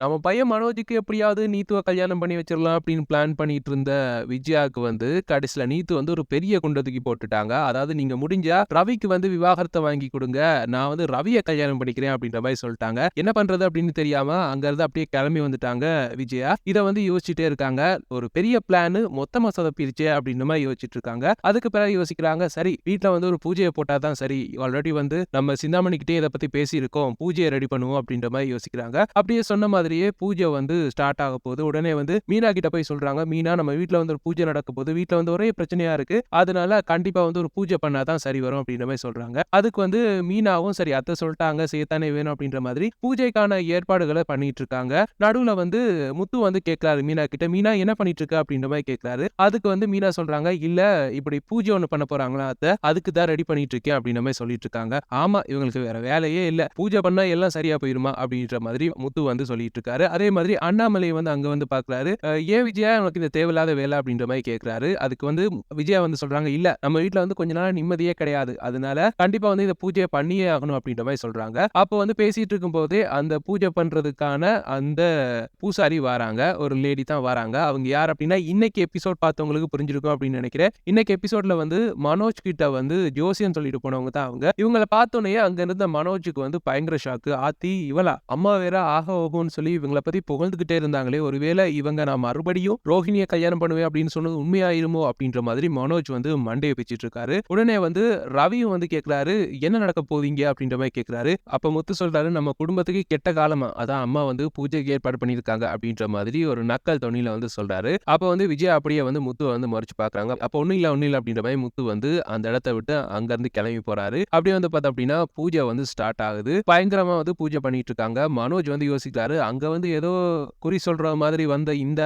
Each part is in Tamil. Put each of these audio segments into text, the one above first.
நம்ம பையன் மனோஜுக்கு எப்படியாவது நீத்துவ கல்யாணம் பண்ணி வச்சிரலாம் அப்படின்னு பிளான் பண்ணிட்டு இருந்த விஜயாக்கு வந்து கடைசியில நீத்து வந்து ஒரு பெரிய குண்ட தூக்கி போட்டுட்டாங்க. அதாவது நீங்க முடிஞ்சா ரவிக்கு வந்து விவாகரத்த வாங்கி குடுங்க. நான் வந்து ரவிய கல்யாணம் பண்ணிக்கிறேன் அப்படின்ற மாரி சொல்ட்டாங்க. என்ன பண்றது அப்படின்னு தெரியாம அங்க இருந்து அப்படியே கிளம்பி வந்துட்டாங்க விஜயா. இத வந்து யோசிச்சுட்டே இருக்காங்க. ஒரு பெரிய பிளான் மொத்தமா சொதப்பிருச்சே அப்படின்ற மாரி யோசிச்சுட்டு இருக்காங்க. அதுக்கு பிறகு யோசிக்கிறாங்க, சரி வீட்ல வந்து ஒரு பூஜைய போட்டா தான் சரி. ஆல்ரெடி வந்து நம்ம சிந்தாமணி கிட்டயே இத பத்தி பேசியிருக்கோம். பூஜைய ரெடி பண்ணுவோம் அப்படின்ற மாரி யோசிக்கிறாங்க. அப்படியே சொன்ன மாதிரியே பூஜை வந்து ஸ்டார்ட் ஆக போகுது. உடனே வந்து மீனா கிட்ட போய் சொல்றாங்க, மீனா நம்ம வீட்ல வந்து ஒரு பூஜை நடக்க போகுது. வீட்ல வந்து ஒரே பிரச்சனையா இருக்கு. அதனால கண்டிப்பா வந்து ஒரு பூஜை பண்ணா தான் சரி வரும் அப்படின்ற மாரி சொல்றாங்க. அதுக்கு வந்து மீனாவும் சரி அத்தை சொல்ட்டாங்க, செய்யத்தானே வேணும் அப்படின்ற மாதிரி பூஜைக்கான ஏற்பாடுகள பண்ணிட்டு இருக்காங்க. நடுவுல வந்து முத்து வந்து கேட்கிறாரு மீனா கிட்ட, மீனா என்ன பண்ணிட்டு இருக்க அப்படின்ற மாரி கேட்கிறாரு. அதுக்கு வந்து மீனா சொல்றாங்க, இல்ல இப்படி பூஜை ஒண்ணு பண்ண போறாங்களாம் அத்தை. அதுக்கு தான் ரெடி பண்ணிட்டு இருக்கேன் அப்படின்ற மாரி சொல்லிட்டு இருக்காங்க. ஆமா இவங்களுக்கு வேற வேலையே இல்ல. பூஜை பண்ணா எல்லாம் சரியா போயிருமா அப்படின்ற மாதிரி முத்து வந்து சொல்லிட்டு இருக்காரு. அதே மாதிரி அண்ணாமலை வந்து அங்க வந்து பார்க்குறாரு. ஏன் விஜயா உனக்கு இந்த தேவையில்லாத வேலை அப்படின்ற மாரி கேட்கிறாரு. அதுக்கு வந்து விஜயா வந்து சொல்றாங்க, இல்ல நம்ம வீட்ல வந்து கொஞ்ச நாள் நிம்மதியே கிடையாது. அதனால கண்டிப்பா வந்து இந்த பூஜைய பண்ணியே ஆகணும் அப்படின்ற மாரி சொல்றாங்க. அப்போ வந்து பேசிட்டு இருக்கும்போதே அந்த பூஜை பண்றதுக்கான அந்த பூசாரி வாராங்க. ஒரு லேடி தான் வாராங்க. அவங்க யார் அப்படின்னா இன்னைக்கு எபிசோட் பார்த்தவங்களுக்கு புரிஞ்சிருக்கும் அப்படின்னு நினைக்கிறேன். இன்னைக்கு எபிசோட்ல வந்து மனோஜ் கிட்ட வந்து ஜோசியம் சொல்லிட்டு போனவங்க தான் அவங்க. இவங்கள பார்த்தோனே அங்க இருந்த மனோஜுக்கு வந்து பயங்கர ஷாக்கு. ஆத்தி இவளா? அம்மா வேற ஆக ஓகோன்னு சொல்லி இவங்கள பத்தி புகழ்ந்துகிட்டே இருந்தாங்களே. ஒருவேளை இவங்க நான் மறுபடியும் ரோஹிணிய கல்யாணம் பண்ணுவேன் அப்படின்னு சொன்னது உண்மையாயிருமோ அப்படின்ற மாதிரி மனோஜ் வந்து மண்டைய பிச்சுட்டு இருக்காரு. உடனே வந்து ரவியும் வந்து கேட்கிறாரு, என்ன நடக்க போதீங்க அப்படின்ற மாதிரி கேட்கிறாரு. அப்ப முத்து சொல்றாரு, நம்ம குடும்பத்துக்கு கெட்ட காலமா. அதான் அம்மா வந்து பூஜைக்கு ஏற்பாடு பண்ணியிருக்காங்க அப்படின்ற மாதிரி ஒரு நக்கல் தொனியில வந்து சொல்றாரு. அப்ப வந்து விஜய் அப்படியே வந்து முத்துவ வந்து முறைச்சு பார்க்கறாங்க. அப்ப ஒண்ணும் இல்ல அப்படின்ற மாதிரி முத்து வந்து அந்த இடத்த விட்டு அங்க இருந்து கிளம்பி போறாரு. அப்படியே வந்து பார்த்தோம் அப்படின்னா பூஜை வந்து ஸ்டார்ட் ஆகுது. பயங்கரமா வந்து பூஜை பண்ணிட்டு இருக்காங்க. மனோஜ் வந்து யோசிக்கிறாரு, அங்க வந்து ஏதோ குறி சொல்ற மாதிரி வந்த இந்த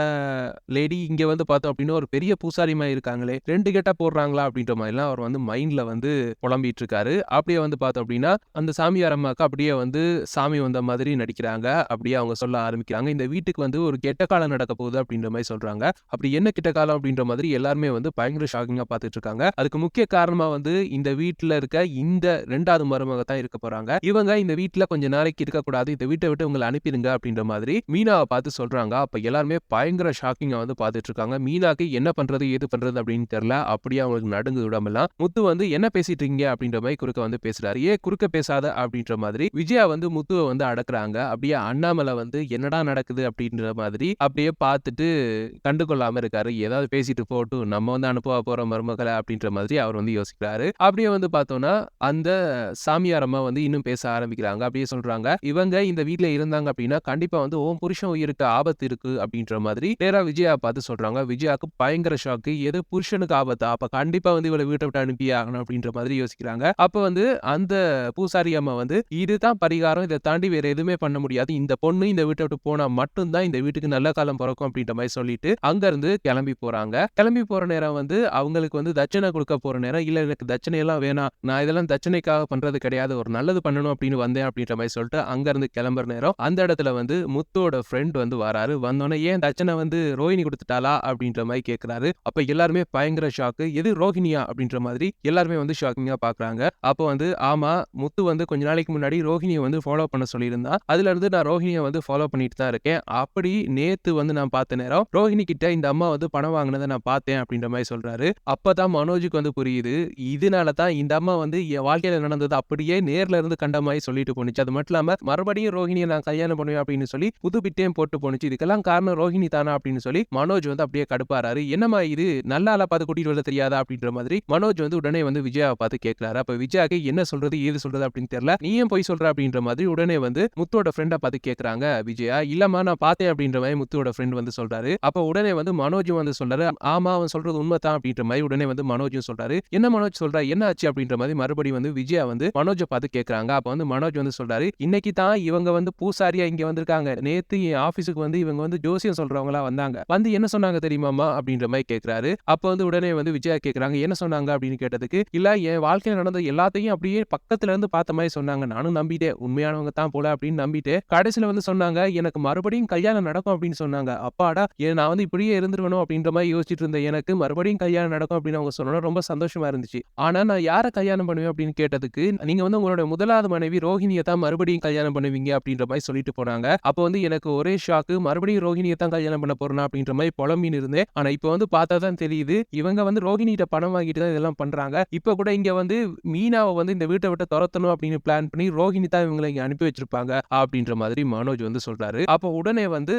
லேடி இங்க வந்து பார்த்தோம் அப்படின்னா ஒரு பெரிய பூசாரி மாரி இருக்காங்களே. 2 கெட்டப் போடுறாங்களா அப்படின்ற மாதிரிலாம் அவர் வந்து மைண்ட்ல வந்து புலம்பிட்டு இருக்காரு. அப்படியே வந்து பார்த்தோம் அப்படின்னா அந்த சாமியார் அம்மாக்கு அப்படியே வந்து சாமி வந்த மாதிரி நடிக்கிறாங்க. அப்படியே அவங்க சொல்ல ஆரம்பிக்கிறாங்க. இந்த வீட்டுக்கு வந்து ஒரு கெட்ட காலம் நடக்க போகுது அப்படின்ற மாரி சொல்றாங்க. அப்படி என்ன கெட்ட காலம் அப்படின்ற மாதிரி எல்லாருமே வந்து பயங்கர ஷாக்கிங்கா பார்த்துட்டு இருக்காங்க. அதுக்கு முக்கிய காரணமா வந்து இந்த வீட்ல இருக்க இந்த 2வது மருமக தான் இருக்க போறாங்க. இவங்க இந்த வீட்ல கொஞ்ச நாளைக்கு இருக்கக்கூடாது. இந்த வீட்ட விட்டு உங்கள அனுப்பிருங்க அப்படின்ற மாதிரி மீனாவ பார்த்து சொல்றாங்க. அப்ப எல்லாருமே பயங்கர ஷாக்கிங்கா வந்து பார்த்துட்டு இருக்காங்க. மீனாக்கு என்ன பண்றது, ஏது பண்றது அப்படின்னு தெரியல. அப்படியே அவங்களுக்கு நடுங்குது உடம்பெல்லாம். முத்து வந்து என்ன பேசிட்டு இருக்கீங்க அப்படின்ற மாதிரி குறுக்க வந்து பேசுறாரு. ஏன் குறுக்க பேசாத அப்படின்ற மாதிரி விஜயா வந்து முத்துவ வந்து அடக்குறாங்க. அப்படியே அண்ணாமலை வந்து என்னடா நடக்குது அப்படின்ற மாதிரி அப்படியே பார்த்துட்டு கண்டுகொள்ளாம இருக்காரு. ஏதாவது பேசிட்டு போகட்டும். நம்ம வந்து அனுப்ப போற மருமகள அப்படின்ற மாதிரி அவர் வந்து யோசிக்கிறாரு. அப்படியே வந்து பார்த்தோம்னா அந்த சாமியார் அம்மா வந்து இன்னும் பேச ஆரம்பிக்கிறாங்க. அப்படியே சொல்றாங்க, இவங்க இந்த வீட்ல இருந்தாங்க அப்படின்னா கண்டிப்பா வந்து உன் புருஷன் உயிருக்கு ஆபத்து இருக்கு அப்படின்ற மாதிரி நேரா விஜயா பார்த்து சொல்றாங்க. விஜயாக்கு பயங்கர ஷாக்கு. எது புருஷனுக்கு ஆபத்தா? அப்ப கண்டிப்பா வந்து இவள வீட்ட விட்டு அனுப்பியே ஆகணும் அப்படின்ற மாதிரி யோசிக்கிறாங்க. அப்ப வந்து அந்த பூசாரி அம்மா வந்து இதுதான் பரிகாரம். இத தாண்டி வேற எதுவுமே பண்ண முடியாது. இந்த பொண்ணு இந்த வீட்ட விட்டு போனா மட்டும் தான் இந்த வீட்டுக்கு நல்ல காலம் பொறக்கும் அப்படின்ற மாதிரி சொல்லிட்டு அங்க இருந்து கிளம்பி போறாங்க. கிளம்பி போற நேரம் வந்து அவங்களுக்கு வந்து தட்சணை கொடுக்க போற நேரம், இல்ல எனக்கு தட்சணை எல்லாம் வேணாம். நான் இதெல்லாம் தட்சணைக்காக பண்றது கிடையாது. ஒரு நல்லது பண்ணணும் அப்படின்னு வந்தேன் அப்படின்ற மாதிரி சொல்லிட்டு அங்க இருந்து கிளம்புற நேரம் அந்த இடத்துல வந்து முத்தோட ஃப்ரெண்ட் வந்து வராரு. வந்தோனே ஏன் தட்சணை வந்து ரோஹிணி கொடுத்துட்டாளா அப்படின்ற மாதிரி கேட்கிறாரு. அப்ப எல்லாருமே பயங்கர ஷாக்கு. எது ரோஹிணியா அப்படின்ற மாதிரி எல்லாருமே வந்து ஷாக்கிங்கா பாக்குறாங்க. அப்ப வந்து ஆமா முத்து வந்து கொஞ்ச நாளைக்கு முன்னாடி ரோஹிணியை வந்து ஃபாலோ பண்ண சொல்லியிருந்தா. அதுல இருந்து நான் ரோஹிணியை வந்து ஃபாலோ பண்ணிட்டு தான் இருக்கேன். அப்படி நேத்து வந்து நான் பார்த்த நேரம் ரோஹிணி கிட்ட இந்த அம்மா வந்து பணம் வாங்கினதை நான் பார்த்தேன் அப்படின்ற மாதிரி சொல்றாரு. அப்பதான் மனோஜுக்கு வந்து புரியுது. இதனால தான் இந்த அம்மா வந்து என் வாழ்க்கையில நடந்தது அப்படியே நேர்ல இருந்து கண்ட மாதிரி சொல்லிட்டு போனுச்சு. அது மட்டும் இல்லாம மறுபடியும் ரோஹிணியை நான் கல்யாணம் பண்ணுவேன் அப்படின்னு சொல்லி புது பிட்டையும் போட்டு போனுச்சு. இதுக்கெல்லாம் காரணம் ரோஹிணி தானா அப்படின்னு சொல்லி மனோஜ் வந்து அப்படியே கடுப்பாராரு. என்னம்மா இது நல்ல ஆளா பார்த்து கூட்டிட்டு வர தெரியாதா அப்படின்ற மாதிரி மனோஜ் வந்து உடனே வந்து விஜயாவை பார்த்து கேட்கிறாரு. அப்ப விஜயாக்கு என்ன சொல்றது ஏது சொல்றது அப்படின்னு தெரியல. நீ ஏன் போய் சொல்ற அப்படின்ற மாதிரி உடனே வந்து முத்தோட ஃப்ரெண்டை பார்த்து கேட்கறாங்க விஜயா. இல்லம்மா நான் பார்த்தேன் அப்படின்ற மாதிரி முத்தோட ஃப்ரெண்ட் வந்து சொல்றாரு. அப்ப உடனே வந்து மனோஜும் வந்து சொல்றாரு, ஆமா அவன் சொல்றது உண்மைதான் அப்படின்ற மாதிரி உடனே வந்து மனோஜும் சொல்றாரு. என்ன மனோஜ் சொல்றா என்ன ஆச்சு அப்படின்ற மாதிரி மறுபடியும் வந்து விஜயா வந்து மனோஜை பார்த்து கேட்கறாங்க. அப்ப வந்து மனோஜ் வந்து சொல்றாரு, இன்னைக்கு தான் இவங்க வந்து பூசாரியா இங்க வந்திருக்காங்க. நேத்து என் ஆபீஸுக்கு வந்து இவங்க வந்து ஜோசியம் சொல்றவங்களா வந்தாங்க. வந்து என்ன சொன்னாங்க தெரியுமாமா அப்படின்ற மாதிரி கேட்கிறாரு. அப்ப வந்து உடனே வந்து விஜயா கேட்கறாங்க, என்ன சொன்னாங்க அப்படின்னு கேட்டதுக்கு, இல்ல என் வாழ்க்கையில நடந்த எல்லாத்தையும் அப்படியே பக்கத்துல இருந்து பார்த்த மாதிரி சொன்னாங்க. நானும் நம்பிட்டேன். உண்மையானவங்க தான் போல அப்படின்னு நம்பிட்டு கடைசியில வந்து சொன்னாங்க, எனக்கு மறுபடியும் கல்யாணம் நடக்கும் அப்படின்னு சொன்னாங்க. அப்பாடா நான் வந்து இப்படியே இருந்துருவணும் அப்படின்ற மாதிரி யோசிச்சுட்டு இருந்த எனக்கு மறுபடியும் கல்யாணம் நடக்கும் அப்படின்னு அவங்க சொன்னா ரொம்ப சந்தோஷமா இருந்துச்சு. ஆனா நான் யாரை கல்யாணம் பண்ணுவேன் அப்படின்னு கேட்டதுக்கு, நீங்க வந்து உங்களோட முதலாவது மனைவி ரோஹிணியை தான் மறுபடியும் கல்யாணம் பண்ணுவீங்க அப்படின்ற மாதிரி சொல்லிட்டு போனாங்க. அப்ப வந்து எனக்கு ஒரே ஷாக்கு, மறுபடியும் ரோஹிணிய தான் கல்யாணம் பண்ண போறேனா அப்படின்ற மாதிரி புலம்பின்னு இருந்தேன். ஆனா இப்ப வந்து பார்த்தா தான் தெரியுது, இவங்க வந்து ரோஹிணிகிட்ட பணம் வாங்கிட்டு தான் இதெல்லாம் பண்றாங்க. இப்ப கூட இங்க வந்து மீனாவ வந்து இந்த வீட்ட விட்டு தொரத்தணும் அப்படின்னு பிளான் பண்ணி ரோஹிணி தான் இவங்கள இங்க அனுப்பி வச்சிருப்பாங்க அப்படின்ற மாதிரி மனோஜ் வந்து சொல்றாரு. அப்ப உடனே வந்து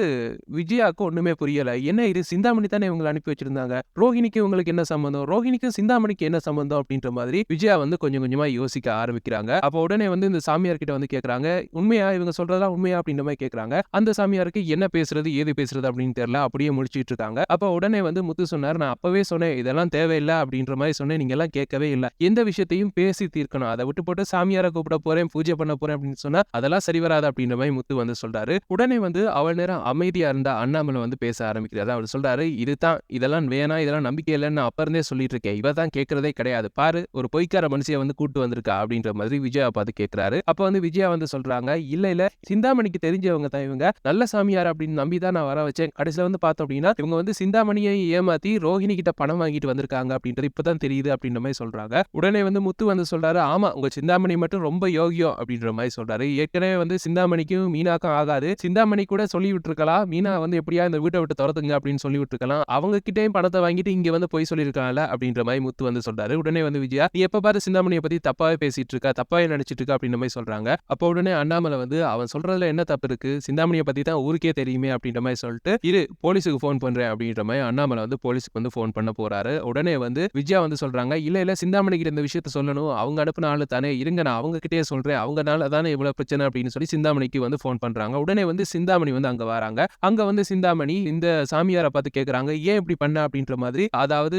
விஜயாக்கு ஒண்ணுமே புரியல. என்ன இது, சிந்தாமணி தானே இவங்கள அனுப்பி வச்சிருந்தாங்க. ரோஹிணிக்கு இவங்களுக்கு என்ன சம்பந்தம்? ரோஹிணிக்கும் சிந்தாமணிக்கு என்ன சம்பந்தம் அப்படின்ற மாதிரி விஜயா வந்து கொஞ்சம் கொஞ்சமா யோசிக்க ஆரம்பிக்கிறாங்க. அப்ப உடனே வந்து இந்த சாமியார் கிட்ட வந்து கேக்குறாங்க, உண்மையா இவங்க சொல்றதெல்லாம் உண்மையா அப்படின்ற மாதிரி கேக்குறாங்க. அந்த சாமியாருக்கு என்ன பேசுறது ஏது பேசுறது அப்படின்னு தெரியல. அப்படியே முழிச்சிட்டு இருக்காங்க. அப்ப உடனே வந்து முத்து சொன்னார், நான் அப்பவே சொன்னேன் இதெல்லாம் தேவையில்ல அப்படின்ற மாதிரி சொன்னேன். நீங்க எல்லாம் கேட்கவே இல்ல. எந்த விஷயத்தையும் பேசி தீர்க்கணும். அதை விட்டு போட்டு சாமியாரை கூப்பிட போறேன், பூஜை பண்ண போறேன் அப்படின்னு சொன்னா அதெல்லாம் சரி வராது அப்படின்ற மாதிரி முத்து வந்து சொல்றாரு. உடனே வந்து அவள் நேரம் அமைதியா இருந்த அண்ணாமலை வந்து பேச ஆரம்பிக்கிறாரு. அவர் சொல்றாரு, இதுதான் இதெல்லாம் வேணாம், இதெல்லாம் நம்பிக்கை இல்லைன்னு நான் அப்ப இருந்தே சொல்லிட்டு இருக்கேன். இவ தான் கேட்கறதே கிடையாது. பாரு ஒரு பொய்க்கார மனுஷிய வந்து கூட்டு வந்திருக்கா அப்படின்ற மாதிரி விஜயா பார்த்து கேட்கிறாரு. அப்ப வந்து விஜயா வந்து சொல்றாங்க, இல்ல சிந்தாமணிக்கு தெரிஞ்சவங்க தான் இவங்க, நல்ல சாமியார் அப்படின்னு நம்பி தான் நான் வர வச்சேன். கடைசியில வந்து பார்த்தோம் அப்படின்னா இவங்க வந்து சிந்தாமணியை ஏமாத்தி ரோஹிணி கிட்ட பணம் வாங்கிட்டு வந்திருக்காங்க அப்படின்றது இப்பதான் தெரியுது அப்படின்ற மாதிரி சொல்றாங்க. உடனே வந்து முத்து வந்து சொல்றாரு, ஆமா உங்க சிந்தாமணி மட்டும் ரொம்ப யோகியம் அப்படின்ற மாதிரி சொல்றாரு. ஏற்கனவே வந்து சிந்தாமணிக்கும் மீனாக்கும் ஆகாது. சிந்தாமணி கூட சொல்லி விட்டுருக்கலாம், மீனா வந்து எப்படியா இந்த வீட்டை விட்டு துரத்துங்க அப்படின்னு சொல்லி விட்டுருக்கலாம். அவங்க கிட்டேயும் பணத்தை வாங்கிட்டு இங்க வந்து போய் சொல்லியிருக்காங்கல்ல அப்படின்ற மாதிரி முத்து வந்து சொல்றாரு. உடனே வந்து விஜயா, நீ எப்ப பாரு சிந்தாமணியை பத்தி தப்பாவே பேசிட்டு இருக்கா, தப்பாவே நினைச்சிட்டு இருக்கா அப்படின்ற மாதிரி சொல்றாங்க. அப்போ உடனே அண்ணாமலை வந்து, அவன் சொல்றதுல என்ன தப்பு இருக்கு, சிந்தாமணியை பத்தி தான் ஊருக்கே தெரியுமே அப்படின்ற மாதிரி சொல்லிட்டு, இரு போலீஸுக்கு போன் பண்றேன் அப்படின்ற மாதிரி அண்ணாமலை வந்து போலீஸுக்கு வந்து போன் பண்ண போறாரு. உடனே வந்து விஜயா வந்து சொல்றாங்க, இல்ல சிந்தாமணி கிட்ட இந்த விஷயத்த சொல்லணும், அவங்க அனுப்புன ஆளு தானே, இருங்க நான் அவங்க கிட்டே சொல்றேன், அவங்கனால தானே இவ்வளவு பிரச்சனை அப்படின்னு சொல்லி சிந்தாமணிக்கு வந்து போன் பண்றாங்க. உடனே வந்து சிந்தாமணி வந்து அங்க வராங்க. அங்க வந்து சிந்தாமணி இந்த சாமியாரை பார்த்து கேக்குறாங்க, ஏன் இப்படி பண்ண அப்படின்ற மாதிரி, அதாவது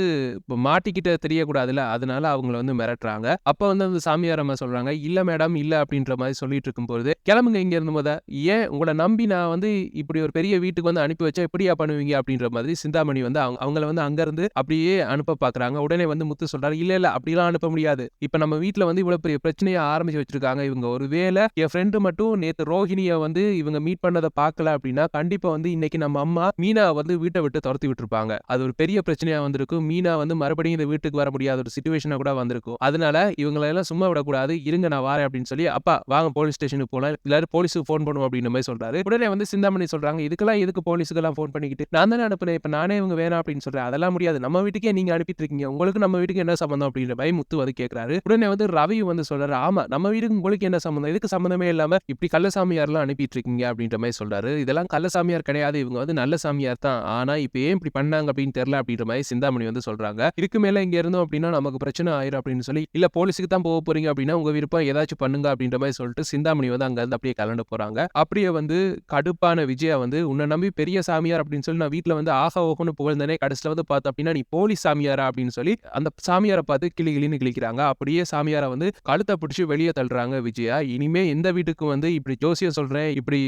மாட்டிக்கிட்ட தெரியக்கூடாதுல்ல, அதனால அவங்கள வந்து மிரட்டுறாங்க. அப்ப வந்து அந்த சாமியார் அம்மா சொல்றாங்க, இல்ல மேடம் இல்ல அப்படின்ற மாதிரி சொல்லிட்டு இருக்கும்போது, கிளம்புங்க இங்க இருந்து முத, ஏன் உங்களை நம்பி நான் வந்து இப்படி ஒரு பெரிய வீட்டுக்கு வந்து அனுப்பி வச்சா எப்படியா பண்ணுவீங்க அப்படின்ற மாதிரி சிந்தாமணி வந்து அவங்கள வந்து அங்க இருந்து அப்படியே அனுப்ப பாக்குறாங்க. உடனே வந்து முத்து சொல்றாரு, இல்ல அப்படிலாம் அனுப்ப முடியாது. இப்ப நம்ம வீட்டுல வந்து இவ்வளவு பெரிய பிரச்சனையை ஆரம்பிச்சு வச்சிருக்காங்க இவங்க. ஒருவேளை என் ஃப்ரெண்டு மட்டும் நேத்து ரோஹிணிய வந்து இவங்க மீட் பண்ணதை பார்க்கல அப்படின்னா கண்டிப்பா வந்து இன்னைக்கு நம்ம அம்மா மீனா வந்து வீட்டை விட்டு துரத்தி விட்டுருப்பாங்க. அது ஒரு பெரிய பிரச்சனையா வந்திருக்கும். மீனா வந்து மறுபடியும் இந்த வீட்டுக்கு வர முடியாத ஒரு சிச்சுவேஷனா கூட வந்திருக்கும். அதனால இவங்களை எல்லாம் சும்மா விடக்கூடாது, இருங்க நான் வாரேன் அப்படின்னு சொல்லி, அப்பா வாங்க போலீஸ் ஸ்டேஷனுக்கு போலாம், எல்லாரும் போலீஸுக்கு போன் பண்ணுவோம் அப்படின்ற மாதிரி சொல்றாரு. உடனே வந்து சிந்தாமணி சொல்றாங்க, இதுக்கெல்லாம் எதுக்கு போலீஸுக்கு எல்லாம் போன் பண்ணிக்கிட்டு, நான் தானே அனுப்புனேன், இப்ப நானே இவங்க வேணாம் அப்படின்னு சொல்றேன். அதெல்லாம் முடியாது, நம்ம வீட்டுக்கே நீங்க அனுப்பிட்டு இருக்கீங்க, உங்களுக்கு நம்ம வீட்டுக்கு என்ன சம்பந்தம் அப்படின்ற மாதிரி முத்து வந்து கேட்கிறாரு. உடனே வந்து ரவி வந்து சொல்றாரு, ஆமா நம்ம வீட்டுக்கு உங்களுக்கு என்ன சம்பந்தம், இதுக்கு சம்பந்தமே இல்லாம இப்படி கள்ளசாமியார்லாம் அனுப்பிட்டு இருக்கீங்க அப்படின்ற மாதிரி சொல்றாரு. இதெல்லாம் கள்ளசாமியார் கிடையாது, இவங்க வந்து நல்ல சாமியார் தான், ஆனா இப்ப ஏன் இப்படி பண்ணாங்க அப்படின்னு தெரியல அப்படின்ற மாதிரி சிந்தாமணி வந்து சொல்றாங்க. இதுக்கு மேல இங்க இருந்தோம் அப்படின்னா நமக்கு பிரச்சனை ஆயிரும் அப்படின்னு சொல்லி, இல்ல போலீஸுக்கு தான் போக போறீங்க அப்படின்னா உங்க விருப்பம், ஏதாச்சும் பண்ணுங்க அப்படின்ற மாதிரி சொல்லிட்டு சிந்தாமணி வந்து அங்க இருந்து அப்படியே கலந்து போறாங்க. அப்படியே வந்து கடுப்பான விஜயா வந்து, உன்னை நம்பி பெரிய சாமியார் அப்படின்னு சொல்லி நான் வீட்டுல வந்து ஆக ஓகன்னு புகழ்ந்தனே, கடைசியில வந்து பார்த்தோம் அப்படின்னா நீ போலீஸ் சாமியாரா அப்படின்னு சொல்லி அந்த சாமியாரை பார்த்து கிளின்னு கிளிக்கிறாங்க. அப்படியே சாமியாரை வந்து கழுத்தை பிடிச்சி வெளியே தள்ளுறாங்க விஜயா. இனிமே எந்த வீட்டுக்கு வந்து இப்படி ஜோசியம் சொல்றேன், இப்படி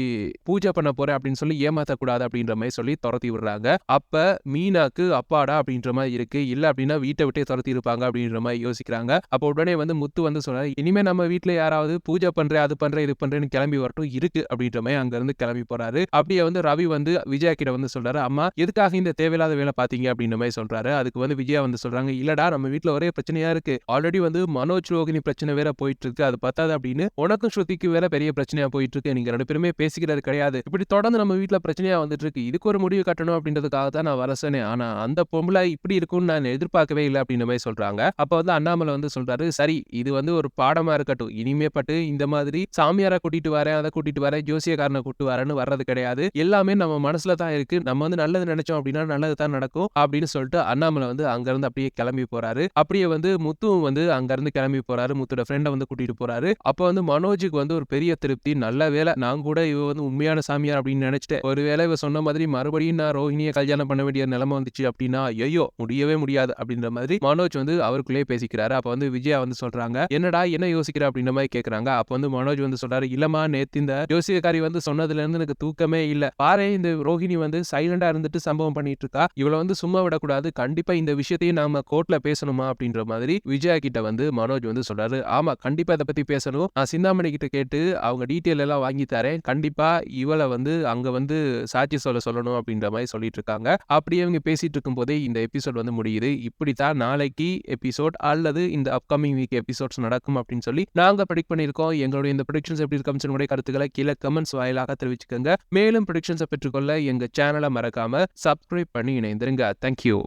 பூஜை பண்ண போறேன் அப்படின்னு சொல்லி ஏமாத்தக்கூடாது அப்படின்ற மாதிரி சொல்லி துரத்தி விடுறாங்க. அப்ப மீனாக்கு அப்பாடா அப்படின்ற மாதிரி இருக்கு, இல்ல அப்படின்னா வீட்டை விட்டே துரத்தி இருப்பாங்க அப்படின்ற மாதிரி யோசிக்கிறாங்க. அப்ப உடனே வந்து முத்து வந்து சொல்றாரு, இனிமே நம்ம வீட்டுல யாராவது பூஜை பண்றேன் அது பண்றேன் இது பண்றேன்னு கிளம்பி வரட்டும் இருக்கு அப்படின்ற மாதிரி அங்க இருந்து கிளம்பி போறாரு. அப்படியே வந்து ரவி வந்து விஜயா கிட்ட வந்து சொல்றாரு, அம்மா எதுக்காக இந்த தேவையில்லாத வேலை பாத்தீங்க அப்படின்ற மாதிரி சொல்றாரு. அதுக்கு வந்து விஜயா வந்து சொல்றாங்க, இல்லடா நம்ம வீட்டுல ஒரே பிரச்சனையா இருக்கு, ஆல்ரெடி வந்து மனோஜ் ரோகிணி பிரச்சனை வேற போயிட்டு இருக்கு, அது பத்தாது அப்படின்னு உனக்கும் ஸ்ருதிக்கு வேற பெரிய பிரச்சனையா போயிட்டு இருக்கு, நீங்க ரெண்டு பேருமே பேசிக்கிறது கிடையாது, இப்படி தொடர்ந்து நம்ம வீட்டுல பிரச்சனையா வந்துட்டு இருக்கு, இதுக்கு ஒரு முடிவு கட்டணும் அப்படின்றதுக்காக தான் நான் வரசனே, ஆனா அந்த பொம்பளை இப்படி இருக்கும்னு நான் எதிர்பார்க்கவே இல்லை அப்படின்ற மாதிரி சொல்றாங்க. அப்ப வந்து அண்ணாமலை வந்து சொல்றாரு, சரி இது வந்து ஒரு பாடமா இருக்கட்டும், இனிமே பட்டு இந்த மாதிரி சாமியாரை கூட்டிட்டு வரேன் அதை கூட்டிட்டு வரேன் ஜோசியக்காரனை கூட்டு வரேன்னு வர்றது கிடையாது, எல்லாமே நம்ம மனசுல தான் இருக்கு, நம்ம வந்து நல்லது நினைச்சோம் அப்படின்னா நல்லது தான் நடக்கும் அப்படின்னு சொல்லிட்டு அண்ணாமலை வந்து அங்க இருந்து அப்படியே கிளம்பி போறாரு. அப்படியே வந்து முத்துவும் வந்து அங்க இருந்து கிளம்பி போறாரு, முத்தோட ஃப்ரெண்டை வந்து கூட்டிட்டு போறாரு. அப்ப வந்து மனோஜுக்கு வந்து ஒரு பெரிய திருப்தி, நல்ல வேலை நான் கூட இவ வந்து உண்மையான சாமியார் அப்படின்னு நினைச்சிட்டேன், ஒருவேளை இவ சொன்ன மாதிரி மறுபடியும் நான் ரோஹிணியை கல்யாணம் பண்ண வேண்டிய நிலைமை வந்துச்சு அப்படின்னா ஐயோ முடியவே முடியாது அப்படின்ற மாதிரி மனோஜ் வந்து அவருக்குள்ளே பேசிக்கிறாரு. அப்ப வந்து விஜயா வந்து சொல்றாங்க, என்னடா என்ன யோசிக்கிற அப்படின்ற மாதிரி கேக்குறாங்க. அப்ப வந்து மனோஜ் வந்து சொல்றாரு, இல்லமா நேத்து இந்த ஜோசியக்காரி வந்து சொன்னதுல இருந்து எனக்கு தூக்கமே இல்ல, பாரு இந்த ரோஹிணி வந்து சைலண்டா இருந்துட்டு சம்பவம் பண்ணிட்டு இருக்கா, இவளை வந்து சும்மா விடக்கூடாது, கண்டிப்பா இந்த விஷயத்தையும் நாம கோர்ட்ல பேசணுமா அப்படின்ற மாதிரி விஜயா கிட்ட வந்து மனோஜ் வந்து சொல்றாரு. ஆமா கண்டிப்பா இதை பத்தி பேசணும், நான் சிந்தாமணி கிட்ட கேட்டு அவங்க டீட்டெயில் எல்லாம் வாங்கி தரேன், கண்டிப்பா இவளை வந்து அங்க வந்து சாட்சி சொல்லணும் அப்படின்ற மாதிரி சொல்லிட்டு இருக்காங்க. அப்படியே அவங்க பேசிட்டு இருக்கும் போதே இந்த எபிசோட் வந்து முடியுது. இப்படித்தான் நாளைக்கு எபிசோட் அல்லது இந்த அப்கமிங் வீக் எபிசோட்ஸ் நடக்கும் அப்படின்னு சொல்லி நாங்க ப்ரெடிக்ட் பண்ணியிருக்கோம். எங்களுடைய இந்த ப்ரெடிக்ஷன்ஸ் எப்படி இருக்கும், கருத்துக்களை கீழே கமெண்ட்ஸ் வாயிலாக தெரிவிச்சுக்கோங்க. மேலும் ப்ரெடிக்ஷன்ஸை பெற்றுக்கொள்ள எங்க சேனலை மறக்காம சப்ஸ்கிரைப் பண்ணி இணைந்திருங்க. தேங்க்யூ.